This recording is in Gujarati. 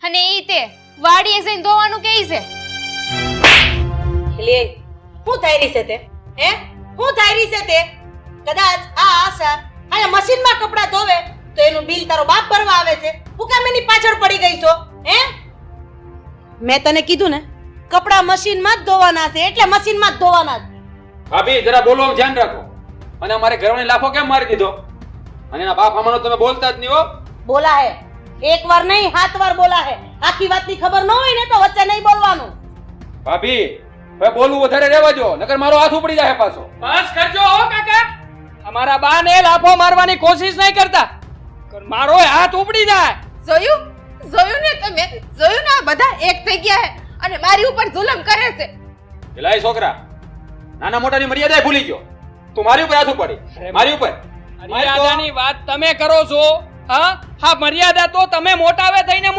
અને ઈ તે વાડીએ જઈને ધોવાનું કે છે. લે હું થઈ રહી છે તે હે હું થઈ રહી છે તે કદાચ આ આશા આ મશીનમાં કપડાં ધોવે તો એનું બિલ તારો બાપ ભરવા આવે છે હું કામ એની પાછળ પડી ગઈ છો હે મેં તને કીધું ને કપડાં મશીનમાં જ ધોવાના છે એટલે મશીનમાં જ ધોવાના છે. ભાભી જરા બોલવામાં ધ્યાન રાખો અને અમારે ઘરવાળી લાફો કેમ મારી દીધો અને એના બાપ આમાંનો તમે બોલતા જ નહીં હો. બોલા હે એક વાર નહીં 7 વાર બોલા હે આખી વાતની ખબર ન હોય ને તો વચ્ચે નહીં બોલવાનું. ભાભી હવે બોલવું વધારે રહેવા દો નકર મારો હાથ ઉપડી જાય પાછો. બસ કરજો હો કાકા. અમારા બાને લાફો મારવાની કોશિશ નહીં કરતા મારો હાથ ઉપડી જાય. જોયું ને તમે જોયું ને આ બધા એક થઈ ગયા છે અને મારી ઉપર જુલમ કરે છે. પેલા છોકરા નાના મોટાની મર્યાદા ભૂલી ગયો તું મારી ઉપર હાથ ઉપાડી મારી ઉપર મર્યાદાની વાત તમે કરો છો. હા મર્યાદા તો તમે મોટાવે થઈને